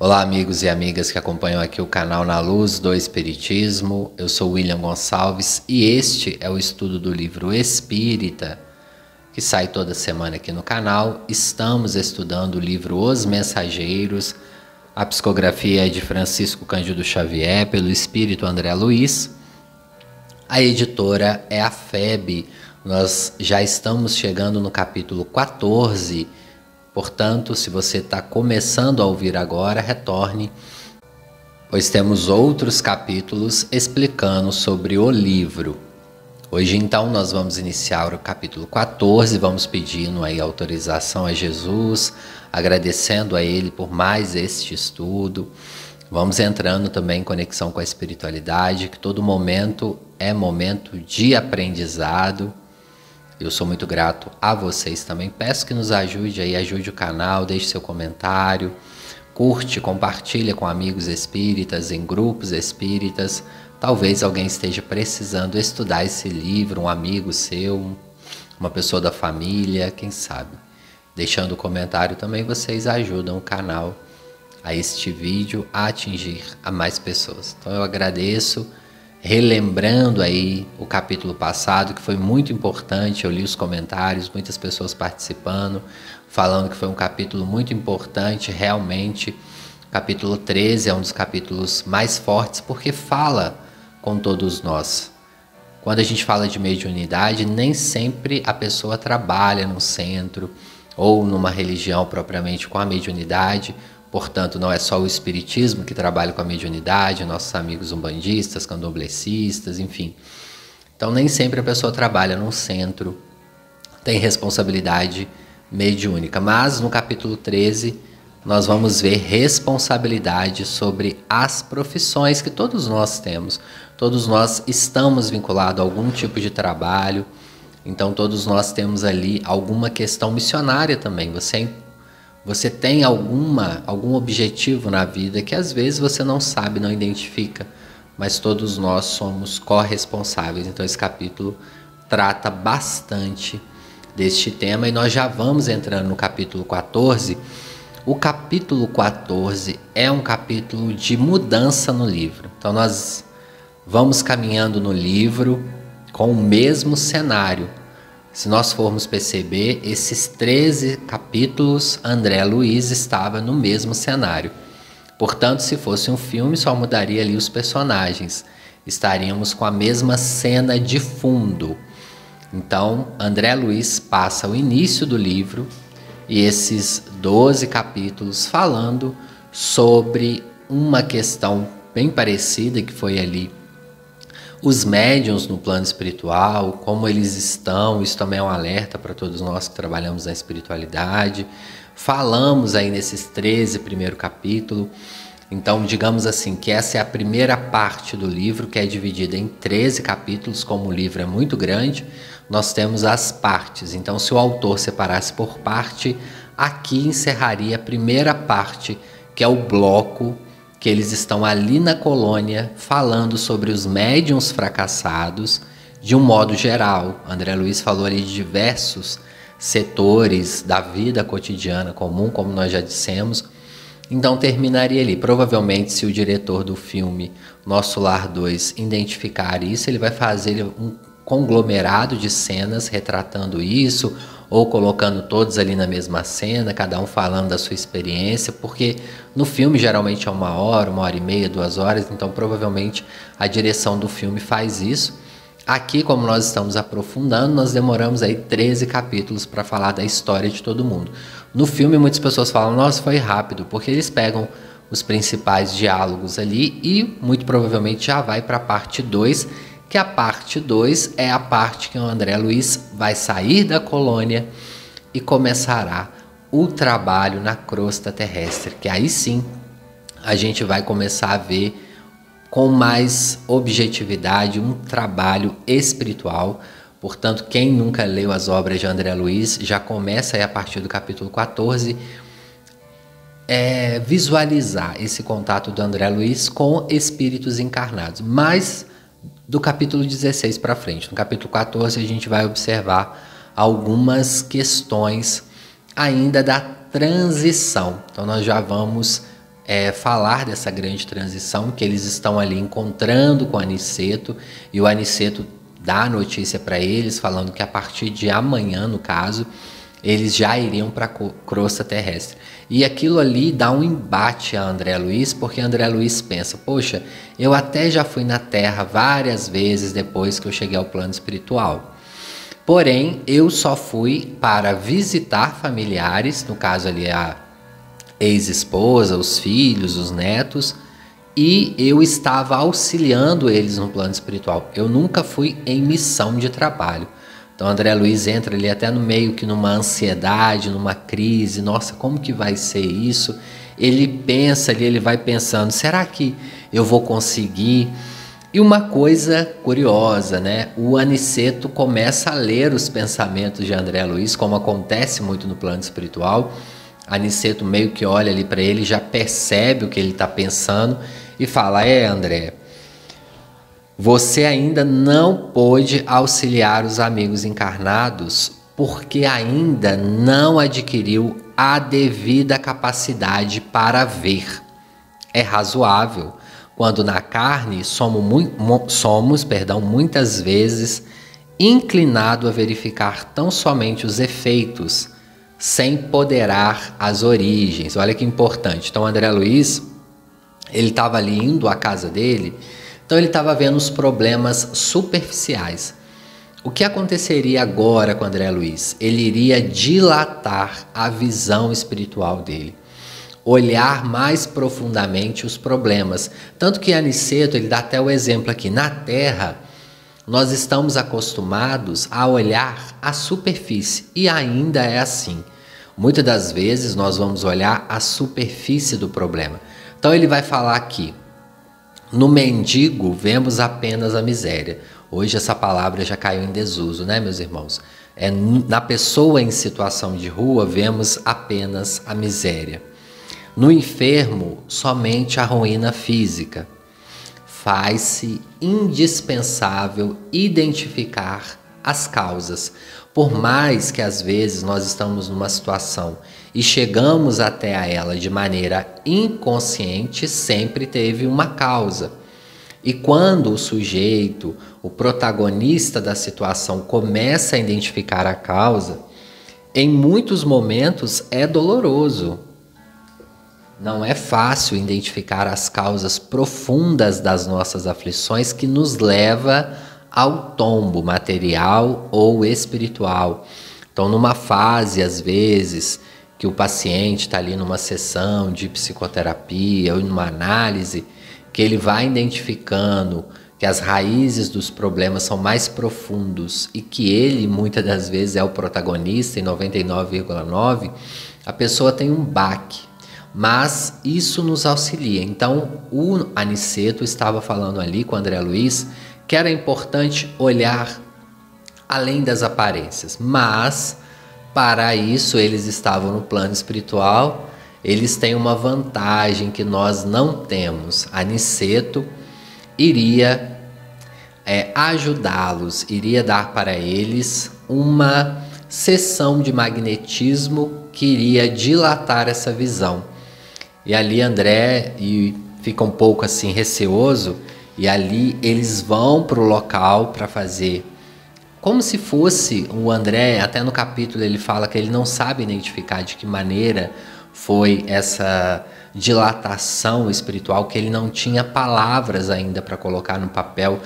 Olá, amigos e amigas que acompanham aqui o canal Na Luz do Espiritismo. Eu sou William Gonçalves e este é o estudo do livro Espírita, que sai toda semana aqui no canal. Estamos estudando o livro Os Mensageiros. A psicografia é de Francisco Cândido Xavier, pelo espírito André Luiz. A editora é a FEB. Nós já estamos chegando no capítulo 14. Portanto, se você está começando a ouvir agora, retorne, pois temos outros capítulos explicando sobre o livro. Hoje, então, nós vamos iniciar o capítulo 14, vamos pedindo aí autorização a Jesus, agradecendo a Ele por mais este estudo. Vamos entrando também em conexão com a espiritualidade, que todo momento é momento de aprendizado. Eu sou muito grato a vocês também. Peço que nos ajude aí, ajude o canal, deixe seu comentário, curte, compartilha com amigos espíritas, em grupos espíritas. Talvez alguém esteja precisando estudar esse livro, um amigo seu, uma pessoa da família, quem sabe. Deixando o comentário também, vocês ajudam o canal, a este vídeo, a atingir a mais pessoas. Então eu agradeço. Relembrando aí o capítulo passado, que foi muito importante, eu li os comentários, muitas pessoas participando, falando que foi um capítulo muito importante, realmente. O capítulo 13 é um dos capítulos mais fortes, porque fala com todos nós. Quando a gente fala de mediunidade, nem sempre a pessoa trabalha no centro, ou numa religião propriamente com a mediunidade. Portanto, não é só o espiritismo que trabalha com a mediunidade, nossos amigos umbandistas, candomblecistas, enfim. Então, nem sempre a pessoa trabalha num centro, tem responsabilidade mediúnica. Mas, no capítulo 13, nós vamos ver responsabilidade sobre as profissões que todos nós temos. Todos nós estamos vinculados a algum tipo de trabalho, então todos nós temos ali alguma questão missionária também. Você tem algum objetivo na vida que às vezes você não sabe, não identifica, mas todos nós somos corresponsáveis. Então esse capítulo trata bastante deste tema e nós já vamos entrando no capítulo 14. O capítulo 14 é um capítulo de mudança no livro. Então nós vamos caminhando no livro com o mesmo cenário. Se nós formos perceber, esses 13 capítulos, André Luiz estava no mesmo cenário. Portanto, se fosse um filme, só mudaria ali os personagens. Estaríamos com a mesma cena de fundo. Então, André Luiz passa o início do livro e esses 12 capítulos falando sobre uma questão bem parecida que foi ali os médiuns no plano espiritual, como eles estão. Isso também é um alerta para todos nós que trabalhamos na espiritualidade. Falamos aí nesses 13 primeiro capítulo. Então, digamos assim, que essa é a primeira parte do livro, que é dividida em 13 capítulos. Como o livro é muito grande, nós temos as partes. Então, se o autor separasse por parte, aqui encerraria a primeira parte, que é o bloco que eles estão ali na colônia falando sobre os médiuns fracassados de um modo geral. André Luiz falou ali de diversos setores da vida cotidiana comum, como nós já dissemos. Então terminaria ali. Provavelmente, se o diretor do filme Nosso Lar 2 identificar isso, ele vai fazer um conglomerado de cenas retratando isso, ou colocando todos ali na mesma cena, cada um falando da sua experiência, porque no filme geralmente é 1h, 1h30, 2 horas, então provavelmente a direção do filme faz isso. Aqui, como nós estamos aprofundando, nós demoramos aí 13 capítulos para falar da história de todo mundo. No filme, muitas pessoas falam, nossa, foi rápido, porque eles pegam os principais diálogos ali e muito provavelmente já vai para a parte 2, que a parte 2 é a parte que o André Luiz vai sair da colônia e começará o trabalho na crosta terrestre, que aí sim a gente vai começar a ver com mais objetividade um trabalho espiritual. Portanto, quem nunca leu as obras de André Luiz, já começa aí a partir do capítulo 14, visualizar esse contato do André Luiz com espíritos encarnados. Mas do capítulo 16 para frente. No capítulo 14 a gente vai observar algumas questões ainda da transição. Então nós já vamos falar dessa grande transição, que eles estão ali encontrando com o Aniceto, e o Aniceto dá a notícia para eles, falando que a partir de amanhã, no caso, eles já iriam para a crosta terrestre. E aquilo ali dá um embate a André Luiz, porque André Luiz pensa, poxa, eu até já fui na Terra várias vezes depois que eu cheguei ao plano espiritual. Porém, eu só fui para visitar familiares, no caso ali a ex-esposa, os filhos, os netos, e eu estava auxiliando eles no plano espiritual. Eu nunca fui em missão de trabalho. Então André Luiz entra ali até no meio que numa ansiedade, numa crise, nossa, como que vai ser isso? Ele pensa ali, ele vai pensando, será que eu vou conseguir? E uma coisa curiosa, né? O Aniceto começa a ler os pensamentos de André Luiz, como acontece muito no plano espiritual. Aniceto meio que olha ali para ele, já percebe o que ele está pensando e fala, André, você ainda não pôde auxiliar os amigos encarnados porque ainda não adquiriu a devida capacidade para ver. É razoável quando na carne somos, muitas vezes inclinados a verificar tão somente os efeitos, sem ponderar as origens. Olha que importante. Então André Luiz, ele estava ali indo à casa dele, então ele estava vendo os problemas superficiais. O que aconteceria agora com André Luiz? Ele iria dilatar a visão espiritual dele, olhar mais profundamente os problemas. Tanto que Aniceto, ele dá até o exemplo aqui, na Terra, nós estamos acostumados a olhar a superfície, e ainda é assim. Muitas das vezes nós vamos olhar a superfície do problema. Então ele vai falar aqui, no mendigo vemos apenas a miséria. Hoje essa palavra já caiu em desuso, né, meus irmãos? Na pessoa em situação de rua vemos apenas a miséria. No enfermo, somente a ruína física. Faz-se indispensável identificar as causas. Por mais que às vezes nós estamos numa situação e chegamos até a ela de maneira inconsciente, sempre teve uma causa. E quando o sujeito, o protagonista da situação, começa a identificar a causa, em muitos momentos é doloroso. Não é fácil identificar as causas profundas das nossas aflições que nos leva ao tombo material ou espiritual. Então, numa fase, às vezes, que o paciente está ali numa sessão de psicoterapia ou numa análise, que ele vai identificando que as raízes dos problemas são mais profundos e que ele, muitas das vezes, é o protagonista em 99,9%, a pessoa tem um baque. Mas isso nos auxilia. Então, o Aniceto estava falando ali com o André Luiz que era importante olhar além das aparências. Mas, para isso, eles estavam no plano espiritual. Eles têm uma vantagem que nós não temos. Aniceto iria ajudá-los, iria dar para eles uma sessão de magnetismo que iria dilatar essa visão. E ali André fica um pouco assim receoso, e ali eles vão para o local para fazer como se fosse o André. Até no capítulo ele fala que ele não sabe identificar de que maneira foi essa dilatação espiritual, que ele não tinha palavras ainda para colocar no papel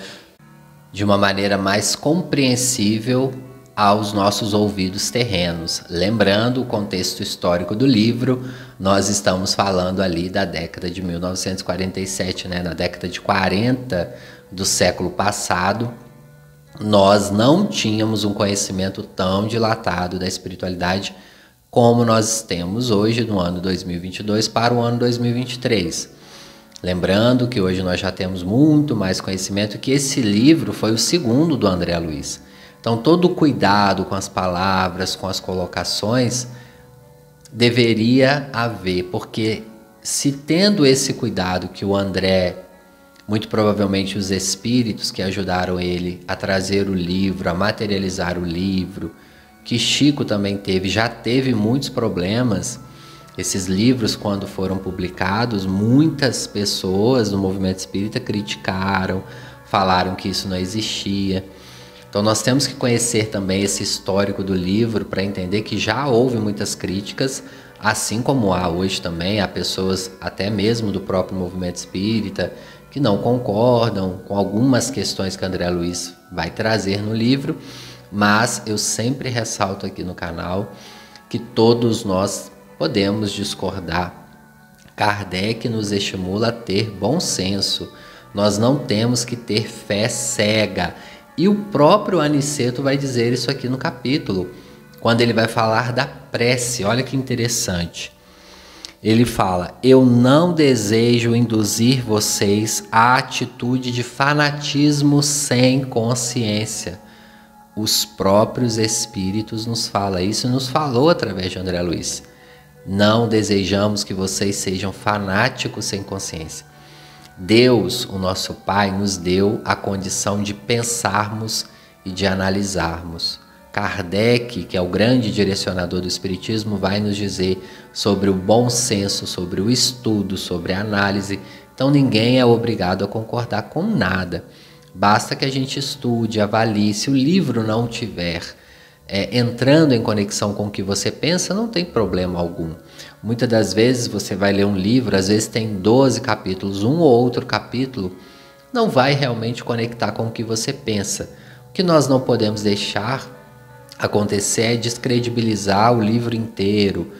de uma maneira mais compreensível aos nossos ouvidos terrenos. Lembrando o contexto histórico do livro, nós estamos falando ali da década de 1947, né? Na década de 40 do século passado, nós não tínhamos um conhecimento tão dilatado da espiritualidade como nós temos hoje no ano 2022 para o ano 2023. Lembrando que hoje nós já temos muito mais conhecimento, que esse livro foi o segundo do André Luiz. Então, todo o cuidado com as palavras, com as colocações, deveria haver, porque se tendo esse cuidado que o André, muito provavelmente os espíritos que ajudaram ele a trazer o livro, a materializar o livro, que Chico também teve, já teve muitos problemas, Esses livros, quando foram publicados, muitas pessoas do movimento espírita criticaram, falaram que isso não existia. Então nós temos que conhecer também esse histórico do livro para entender que já houve muitas críticas, assim como há hoje também, há pessoas até mesmo do próprio movimento espírita que não concordam com algumas questões que André Luiz vai trazer no livro, mas eu sempre ressalto aqui no canal que todos nós podemos discordar. Kardec nos estimula a ter bom senso. Nós não temos que ter fé cega. E o próprio Aniceto vai dizer isso aqui no capítulo, quando ele vai falar da prece. Olha que interessante. Ele fala: eu não desejo induzir vocês à atitude de fanatismo sem consciência. Os próprios espíritos nos falam isso e nos falou através de André Luiz. Não desejamos que vocês sejam fanáticos sem consciência. Deus, o nosso Pai, nos deu a condição de pensarmos e de analisarmos. Kardec, que é o grande direcionador do Espiritismo, vai nos dizer sobre o bom senso, sobre o estudo, sobre a análise. Então ninguém é obrigado a concordar com nada. Basta que a gente estude, avalie. Se o livro não tiver entrando em conexão com o que você pensa, não tem problema algum. Muitas das vezes você vai ler um livro, às vezes tem 12 capítulos, um ou outro capítulo não vai realmente conectar com o que você pensa. O que nós não podemos deixar acontecer é descredibilizar o livro inteiro.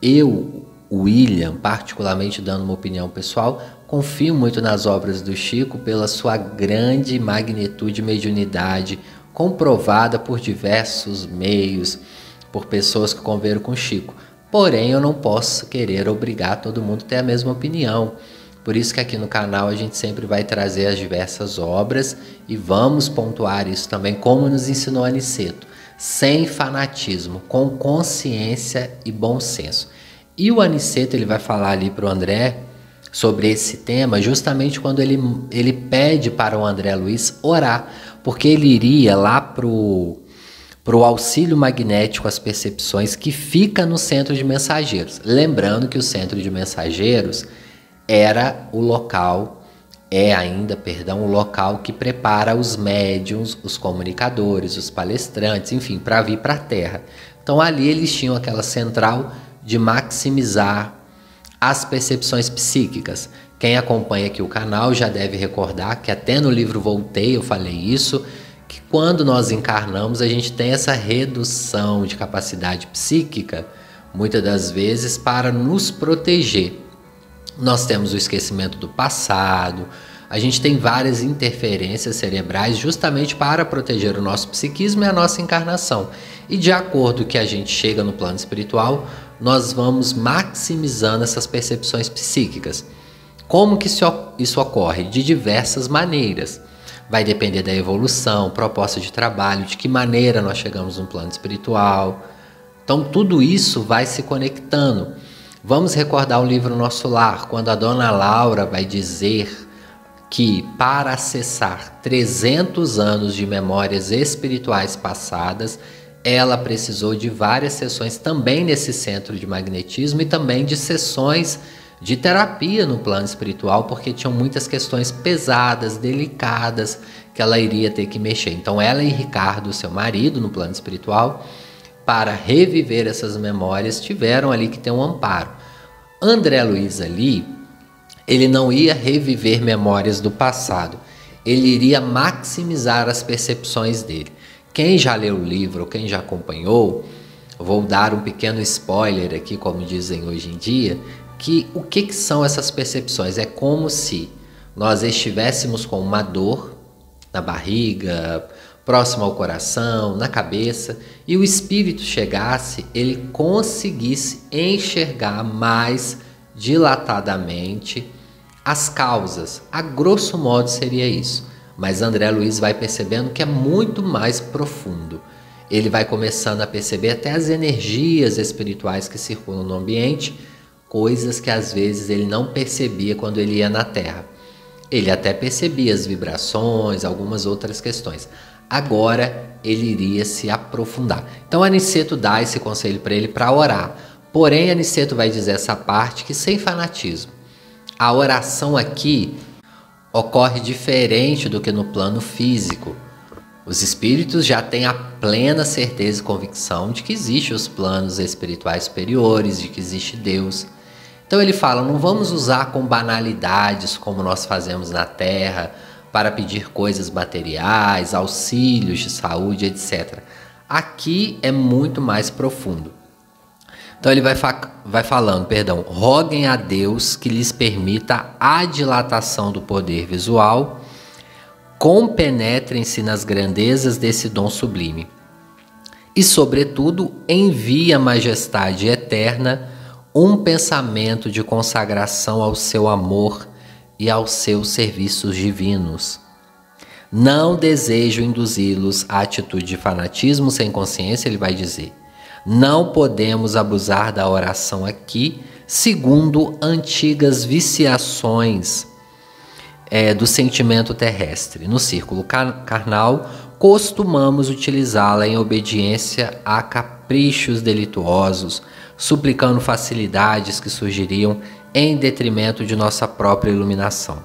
Eu, William, particularmente dando uma opinião pessoal, confio muito nas obras do Chico pela sua grande magnitude e mediunidade, comprovada por diversos meios, por pessoas que conviveram com Chico. Porém, eu não posso querer obrigar todo mundo a ter a mesma opinião. Por isso que aqui no canal a gente sempre vai trazer as diversas obras e vamos pontuar isso também, como nos ensinou Aniceto, sem fanatismo, com consciência e bom senso. E o Aniceto ele vai falar ali para o André sobre esse tema justamente quando ele pede para o André Luiz orar, porque ele iria lá para o auxílio magnético às percepções que fica no centro de mensageiros. Lembrando que o centro de mensageiros era o local, o local que prepara os médiuns, os comunicadores, os palestrantes, enfim, para vir para a Terra. Então ali eles tinham aquela central de maximizar as percepções psíquicas. Quem acompanha aqui o canal já deve recordar que até no livro Voltei eu falei isso, que quando nós encarnamos a gente tem essa redução de capacidade psíquica, muitas das vezes para nos proteger. Nós temos o esquecimento do passado, a gente tem várias interferências cerebrais justamente para proteger o nosso psiquismo e a nossa encarnação. E de acordo que a gente chega no plano espiritual, nós vamos maximizando essas percepções psíquicas. Como que isso ocorre? De diversas maneiras. Vai depender da evolução, proposta de trabalho, de que maneira nós chegamos no plano espiritual. Então tudo isso vai se conectando. Vamos recordar o livro Nosso Lar, quando a dona Laura vai dizer que para acessar 300 anos de memórias espirituais passadas, ela precisou de várias sessões também nesse centro de magnetismo e também de sessões de terapia no plano espiritual, porque tinham muitas questões pesadas, delicadas, que ela iria ter que mexer. Então ela e Ricardo, seu marido, no plano espiritual, para reviver essas memórias, tiveram ali que ter um amparo. André Luiz ali, ele não ia reviver memórias do passado, ele iria maximizar as percepções dele. Quem já leu o livro, quem já acompanhou, vou dar um pequeno spoiler aqui, como dizem hoje em dia, que o que são essas percepções? É como se nós estivéssemos com uma dor na barriga, próximo ao coração, na cabeça, e o espírito chegasse, ele conseguisse enxergar mais dilatadamente as causas. A grosso modo seria isso. Mas André Luiz vai percebendo que é muito mais profundo. Ele vai começando a perceber até as energias espirituais que circulam no ambiente, coisas que às vezes ele não percebia quando ele ia na Terra. Ele até percebia as vibrações, algumas outras questões. Agora ele iria se aprofundar. Então Aniceto dá esse conselho para ele para orar, Porém, Aniceto vai dizer essa parte que sem fanatismo. A oração aqui ocorre diferente do que no plano físico. Os espíritos já têm a plena certeza e convicção de que existem os planos espirituais superiores, de que existe Deus. Então ele fala, não vamos usar com banalidades como nós fazemos na Terra para pedir coisas materiais, auxílios de saúde, etc. Aqui é muito mais profundo. Então ele vai falando, roguem a Deus que lhes permita a dilatação do poder visual, compenetrem-se nas grandezas desse dom sublime. E, sobretudo, envie a majestade eterna um pensamento de consagração ao seu amor e aos seus serviços divinos. Não desejo induzi-los à atitude de fanatismo sem consciência, ele vai dizer. Não podemos abusar da oração aqui, segundo antigas viciações do sentimento terrestre. No círculo carnal, costumamos utilizá-la em obediência a caprichos delituosos, suplicando facilidades que surgiriam em detrimento de nossa própria iluminação.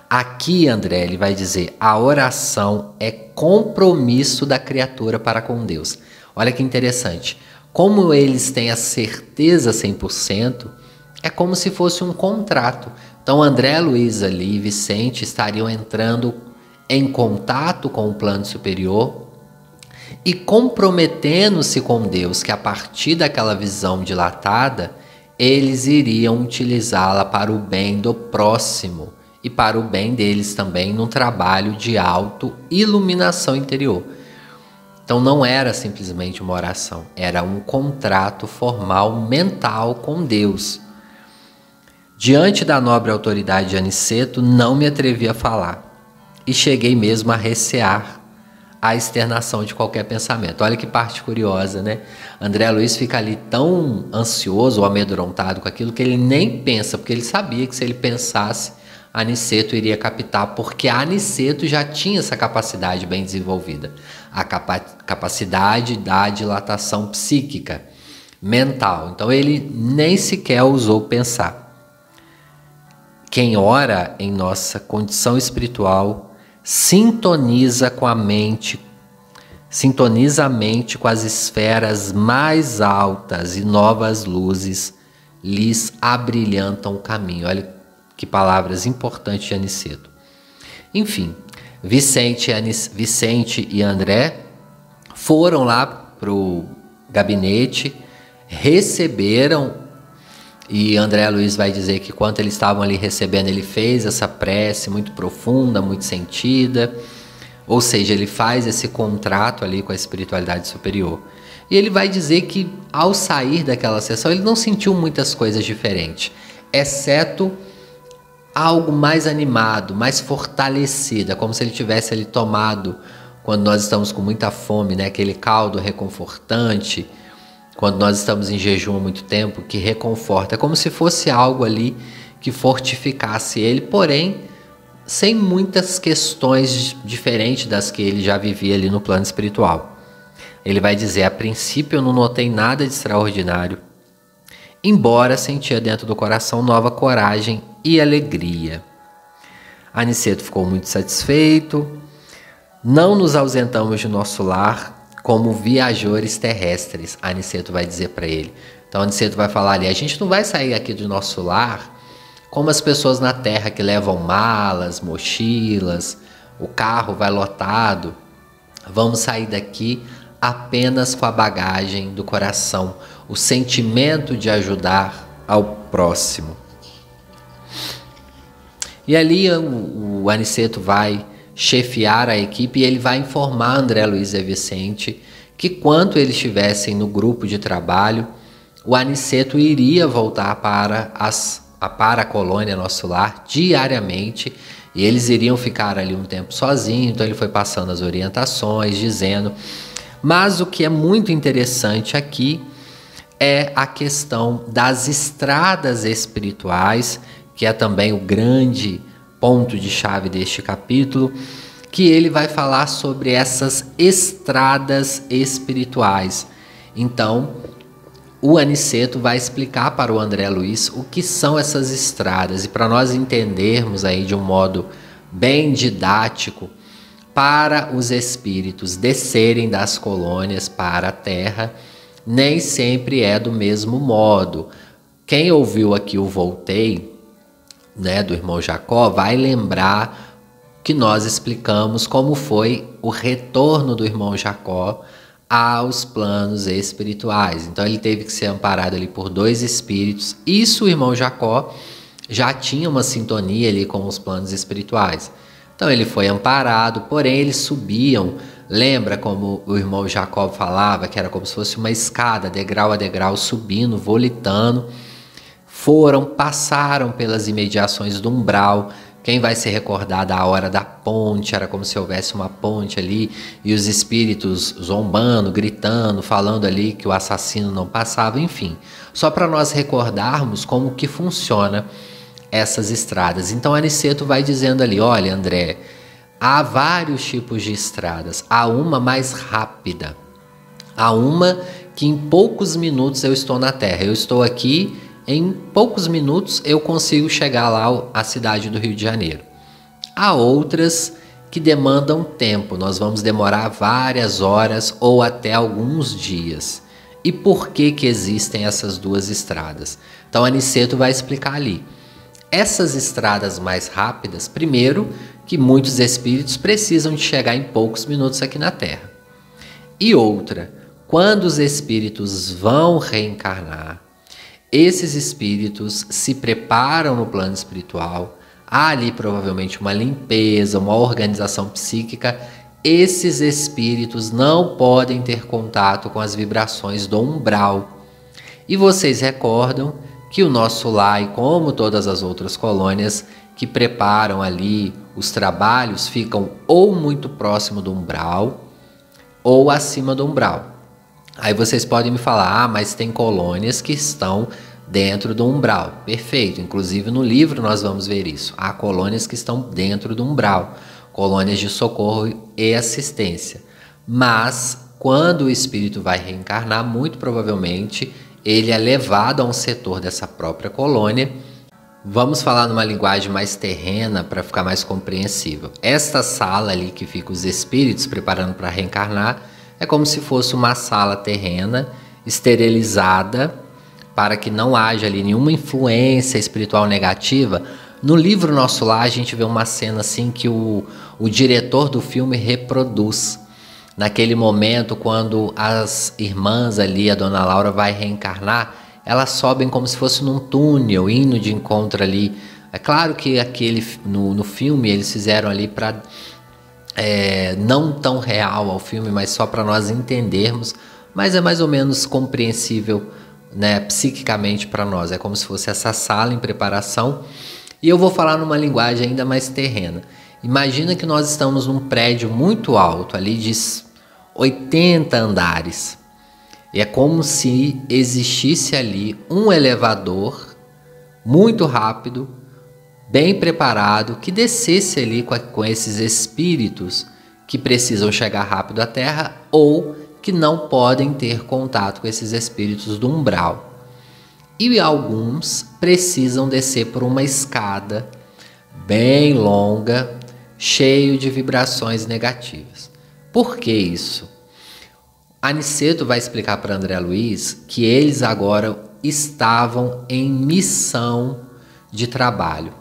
Aqui, André, ele vai dizer, a oração é compromisso da criatura para com Deus. Olha que interessante. Como eles têm a certeza 100%, é como se fosse um contrato. Então, André Luiz ali e Vicente estariam entrando em contato com o plano superior e comprometendo-se com Deus, que a partir daquela visão dilatada, eles iriam utilizá-la para o bem do próximo e para o bem deles também num trabalho de auto-iluminação interior. Então não era simplesmente uma oração, era um contrato formal mental com Deus. Diante da nobre autoridade de Aniceto, não me atrevi a falar e cheguei mesmo a recear a externação de qualquer pensamento. Olha que parte curiosa, né? André Luiz fica ali tão ansioso ou amedrontado com aquilo que ele nem pensa, porque ele sabia que se ele pensasse, Aniceto iria captar, porque Aniceto já tinha essa capacidade bem desenvolvida. A capacidade da dilatação psíquica, mental. Então ele nem sequer ousou pensar. Quem ora em nossa condição espiritual sintoniza com a mente, sintoniza a mente com as esferas mais altas e novas luzes lhes abrilhantam o caminho. Olha que palavras importantes de Aniceto. Enfim, Vicente e André foram lá para o gabinete, receberam, e André Luiz vai dizer que enquanto eles estavam ali recebendo, ele fez essa prece muito profunda, muito sentida, ou seja, ele faz esse contrato ali com a espiritualidade superior. E ele vai dizer que ao sair daquela sessão, ele não sentiu muitas coisas diferentes, exceto algo mais animado, mais fortalecido, como se ele tivesse ali tomado, quando nós estamos com muita fome, né? Aquele caldo reconfortante, quando nós estamos em jejum há muito tempo, que reconforta, é como se fosse algo ali que fortificasse ele, porém, sem muitas questões diferentes das que ele já vivia ali no plano espiritual. Ele vai dizer, a princípio eu não notei nada de extraordinário, embora sentia dentro do coração nova coragem e alegria. Aniceto ficou muito satisfeito. Não nos ausentamos de nosso lar como viajores terrestres, Aniceto vai dizer para ele. Então Aniceto vai falar ali, a gente não vai sair aqui do nosso lar como as pessoas na Terra que levam malas, mochilas, o carro vai lotado. Vamos sair daqui apenas com a bagagem do coração, o sentimento de ajudar ao próximo. E ali o Aniceto vai chefiar a equipe e ele vai informar André Luiz e Vicente que quando eles estivessem no grupo de trabalho, o Aniceto iria voltar para a colônia Nosso Lar diariamente e eles iriam ficar ali um tempo sozinhos. Então ele foi passando as orientações, dizendo. Mas o que é muito interessante aqui é a questão das estradas espirituais, que é também o grande ponto de chave deste capítulo, que ele vai falar sobre essas estradas espirituais. Então, o Aniceto vai explicar para o André Luiz o que são essas estradas, e para nós entendermos aí de um modo bem didático, para os espíritos descerem das colônias para a Terra, nem sempre é do mesmo modo. Quem ouviu aqui o Voltei, né, do irmão Jacó, vai lembrar que nós explicamos como foi o retorno do irmão Jacó aos planos espirituais. Então ele teve que ser amparado ali por 2 espíritos. Isso o irmão Jacó já tinha uma sintonia ali com os planos espirituais. Então ele foi amparado, porém eles subiam. Lembra como o irmão Jacó falava, que era como se fosse uma escada, degrau a degrau, subindo, volitando. Passaram pelas imediações do umbral. Quem vai se recordar da hora da ponte, era como se houvesse uma ponte ali, e os espíritos zombando, gritando, falando ali que o assassino não passava, enfim. Só para nós recordarmos como que funciona essas estradas. Então Aniceto vai dizendo ali, olha André, há vários tipos de estradas. Há uma mais rápida. Há uma que em poucos minutos eu estou na Terra. Eu estou aqui, em poucos minutos eu consigo chegar lá à cidade do Rio de Janeiro. Há outras que demandam tempo. Nós vamos demorar várias horas ou até alguns dias. E por que que existem essas 2 estradas? Então Aniceto vai explicar ali. Essas estradas mais rápidas, primeiro, que muitos espíritos precisam de chegar em poucos minutos aqui na Terra. E outra, quando os espíritos vão reencarnar, esses espíritos se preparam no plano espiritual, há ali provavelmente uma limpeza, uma organização psíquica. Esses espíritos não podem ter contato com as vibrações do umbral. E vocês recordam que o nosso lar, e como todas as outras colônias que preparam ali os trabalhos, ficam ou muito próximo do umbral ou acima do umbral. Aí vocês podem me falar, mas tem colônias que estão dentro do umbral. Perfeito, inclusive no livro nós vamos ver isso. Há colônias que estão dentro do umbral, colônias de socorro e assistência. Mas quando o espírito vai reencarnar, muito provavelmente ele é levado a um setor dessa própria colônia. Vamos falar numa linguagem mais terrena para ficar mais compreensível. Esta sala ali que fica os espíritos preparando para reencarnar é como se fosse uma sala terrena, esterilizada, para que não haja ali nenhuma influência espiritual negativa. No livro Nosso Lar a gente vê uma cena assim que o diretor do filme reproduz. Naquele momento, quando as irmãs ali, a dona Laura vai reencarnar, elas sobem como se fosse num túnel, indo de encontro ali. É claro que no filme eles fizeram ali para não tão real ao filme, mas só para nós entendermos. Mas é mais ou menos compreensível, né, psiquicamente para nós. É como se fosse essa sala em preparação. E eu vou falar numa linguagem ainda mais terrena. Imagina que nós estamos num prédio muito alto, ali de 80 andares. E é como se existisse ali um elevador muito rápido, bem preparado, que descesse ali com esses espíritos que precisam chegar rápido à Terra ou que não podem ter contato com esses espíritos do umbral. E alguns precisam descer por uma escada bem longa, cheio de vibrações negativas. Por que isso? Aniceto vai explicar para André Luiz que eles agora estavam em missão de trabalho.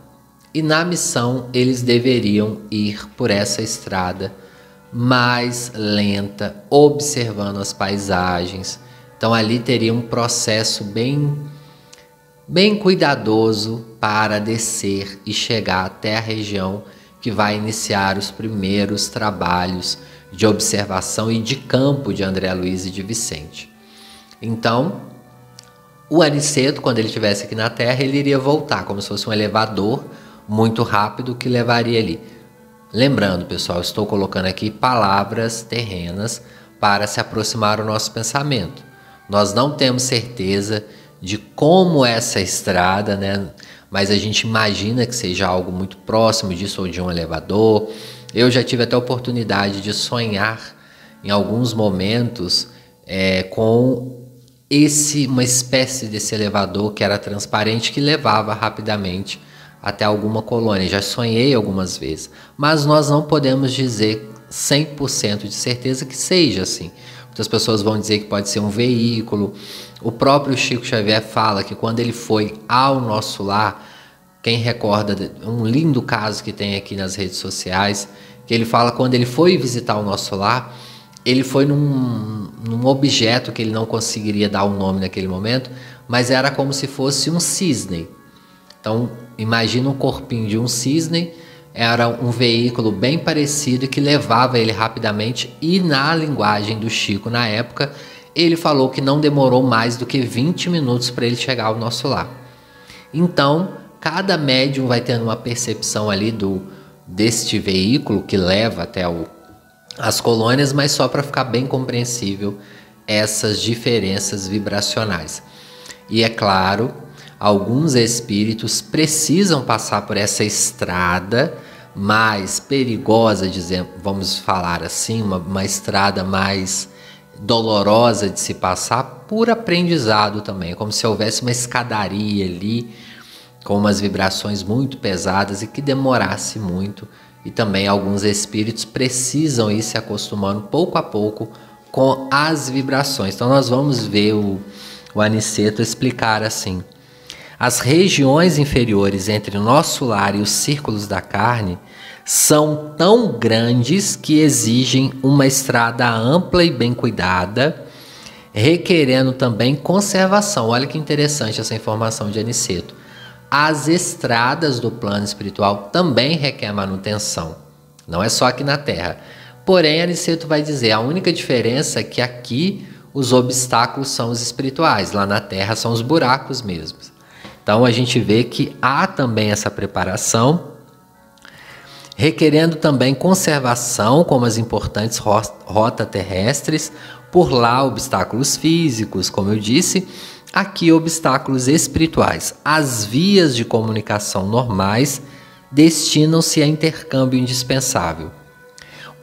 E na missão eles deveriam ir por essa estrada mais lenta, observando as paisagens. Então ali teria um processo bem cuidadoso para descer e chegar até a região que vai iniciar os primeiros trabalhos de observação e de campo de André Luiz e de Vicente. Então, o Aniceto, quando ele estivesse aqui na Terra, ele iria voltar, como se fosse um elevador muito rápido que levaria ali. Lembrando, pessoal, estou colocando aqui palavras terrenas para se aproximar o nosso pensamento. Nós não temos certeza de como essa estrada, né? Mas a gente imagina que seja algo muito próximo disso ou de um elevador. Eu já tive até a oportunidade de sonhar em alguns momentos com uma espécie desse elevador que era transparente que levava rapidamente até alguma colônia. Já sonhei algumas vezes, mas nós não podemos dizer 100% de certeza que seja assim. Muitas pessoas vão dizer que pode ser um veículo. O próprio Chico Xavier fala que quando ele foi ao nosso lar, quem recorda um lindo caso que tem aqui nas redes sociais, que ele fala quando ele foi visitar o nosso lar, ele foi num objeto que ele não conseguiria dar o nome naquele momento, mas era como se fosse um cisne. Então, imagina um corpinho de um cisne, era um veículo bem parecido que levava ele rapidamente, e na linguagem do Chico na época, ele falou que não demorou mais do que 20 minutos para ele chegar ao nosso lar. Então, cada médium vai tendo uma percepção ali deste veículo que leva até as colônias, mas só para ficar bem compreensível essas diferenças vibracionais. E é claro, alguns espíritos precisam passar por essa estrada mais perigosa, vamos falar assim, uma estrada mais dolorosa de se passar, por aprendizado também, como se houvesse uma escadaria ali com umas vibrações muito pesadas e que demorasse muito. E também alguns espíritos precisam ir se acostumando pouco a pouco com as vibrações. Então nós vamos ver o Aniceto explicar assim: as regiões inferiores entre o nosso lar e os círculos da carne são tão grandes que exigem uma estrada ampla e bem cuidada, requerendo também conservação. Olha que interessante essa informação de Aniceto. As estradas do plano espiritual também requerem manutenção, não é só aqui na Terra. Porém, Aniceto vai dizer, a única diferença é que aqui os obstáculos são os espirituais, lá na Terra são os buracos mesmos. Então a gente vê que há também essa preparação, requerendo também conservação, como as importantes rotas terrestres, por lá obstáculos físicos, como eu disse, aqui obstáculos espirituais. As vias de comunicação normais destinam-se a intercâmbio indispensável.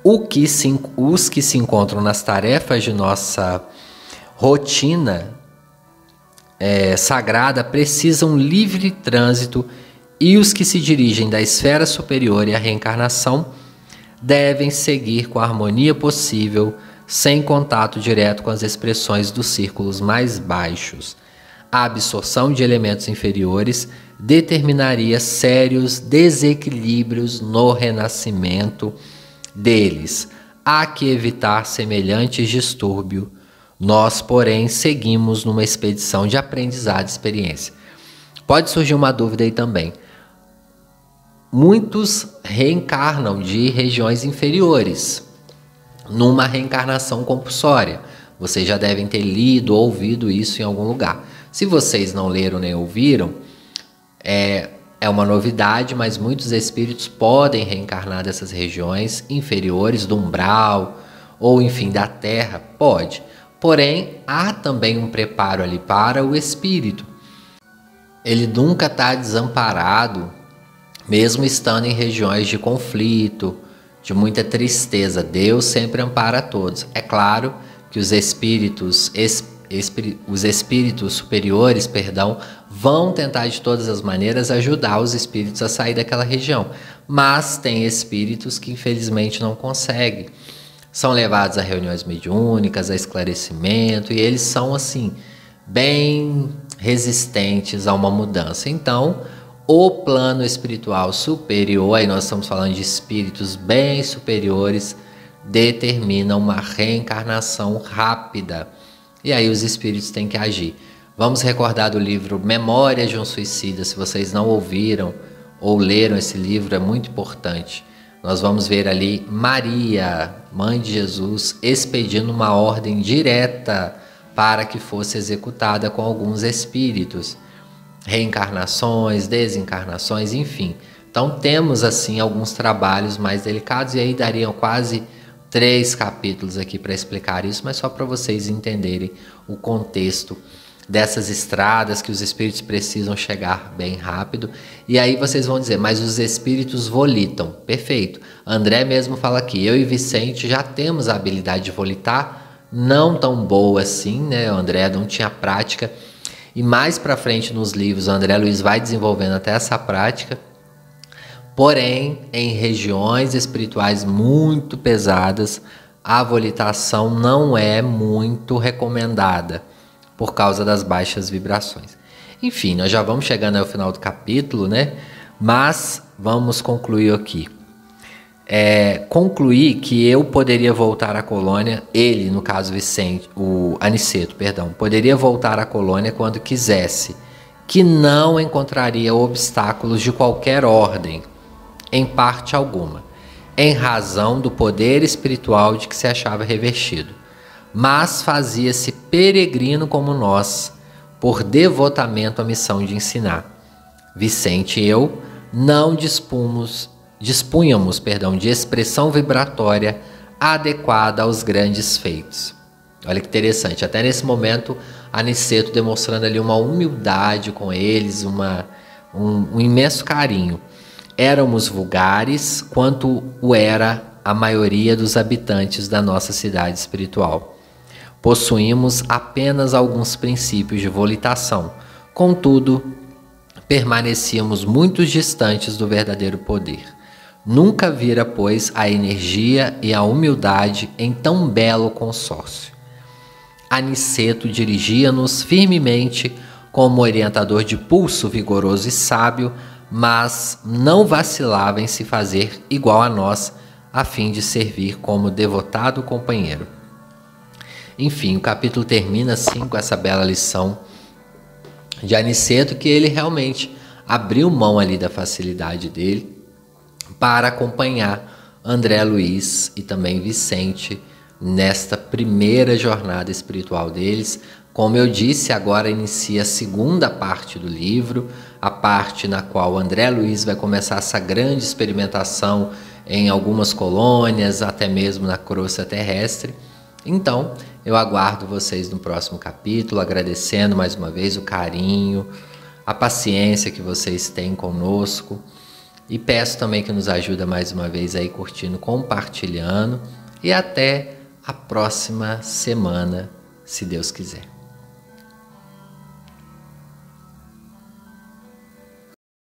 Os que se encontram nas tarefas de nossa rotina sagrada precisam livre trânsito, e os que se dirigem da esfera superior e à reencarnação devem seguir com a harmonia possível, sem contato direto com as expressões dos círculos mais baixos. A absorção de elementos inferiores determinaria sérios desequilíbrios no renascimento deles. Há que evitar semelhantes distúrbios. Nós, porém, seguimos numa expedição de aprendizado e experiência. Pode surgir uma dúvida aí também. Muitos reencarnam de regiões inferiores numa reencarnação compulsória. Vocês já devem ter lido ou ouvido isso em algum lugar. Se vocês não leram nem ouviram, é uma novidade, mas muitos espíritos podem reencarnar dessas regiões inferiores, do umbral, ou enfim, da terra, pode. Porém, há também um preparo ali para o espírito. Ele nunca está desamparado, mesmo estando em regiões de conflito, de muita tristeza. Deus sempre ampara a todos. É claro que os espíritos superiores, vão tentar de todas as maneiras ajudar os espíritos a sair daquela região. Mas tem espíritos que infelizmente não conseguem. São levados a reuniões mediúnicas, a esclarecimento, e eles são assim, bem resistentes a uma mudança. Então, o plano espiritual superior, aí nós estamos falando de espíritos bem superiores, determina uma reencarnação rápida. E aí os espíritos têm que agir. Vamos recordar do livro Memórias de um Suicida. Se vocês não ouviram ou leram esse livro, é muito importante. Nós vamos ver ali Maria, mãe de Jesus, expedindo uma ordem direta para que fosse executada com alguns espíritos. Reencarnações, desencarnações, enfim. Então temos assim alguns trabalhos mais delicados, e aí dariam quase 3 capítulos aqui para explicar isso, mas só para vocês entenderem o contexto dessas estradas que os espíritos precisam chegar bem rápido. E aí vocês vão dizer, mas os espíritos volitam. Perfeito. André mesmo fala aqui, eu e Vicente já temos a habilidade de volitar não tão boa assim, né? O André não tinha prática. E mais para frente nos livros, o André Luiz vai desenvolvendo até essa prática. Porém, em regiões espirituais muito pesadas, a volitação não é muito recomendada por causa das baixas vibrações. Enfim, nós já vamos chegando ao final do capítulo, né? Mas vamos concluir aqui. Concluir que eu poderia voltar à colônia, ele, no caso Aniceto, poderia voltar à colônia quando quisesse, que não encontraria obstáculos de qualquer ordem, em parte alguma, em razão do poder espiritual de que se achava revestido, mas fazia-se peregrino como nós, por devotamento à missão de ensinar. Vicente e eu não dispunhamos de expressão vibratória adequada aos grandes feitos. Olha que interessante, até nesse momento Aniceto demonstrando ali uma humildade com eles, um imenso carinho. Éramos vulgares quanto o era a maioria dos habitantes da nossa cidade espiritual. Possuímos apenas alguns princípios de volitação, contudo, permanecíamos muito distantes do verdadeiro poder. Nunca vira, pois, a energia e a humildade em tão belo consórcio. Aniceto dirigia-nos firmemente como orientador de pulso vigoroso e sábio, mas não vacilava em se fazer igual a nós, a fim de servir como devotado companheiro. Enfim, o capítulo termina assim com essa bela lição de Aniceto, que ele realmente abriu mão ali da facilidade dele para acompanhar André Luiz e também Vicente nesta primeira jornada espiritual deles. Como eu disse, agora inicia a segunda parte do livro, a parte na qual André Luiz vai começar essa grande experimentação em algumas colônias, até mesmo na crosta terrestre. Então, eu aguardo vocês no próximo capítulo, agradecendo mais uma vez o carinho, a paciência que vocês têm conosco, e peço também que nos ajude mais uma vez aí curtindo, compartilhando, e até a próxima semana, se Deus quiser.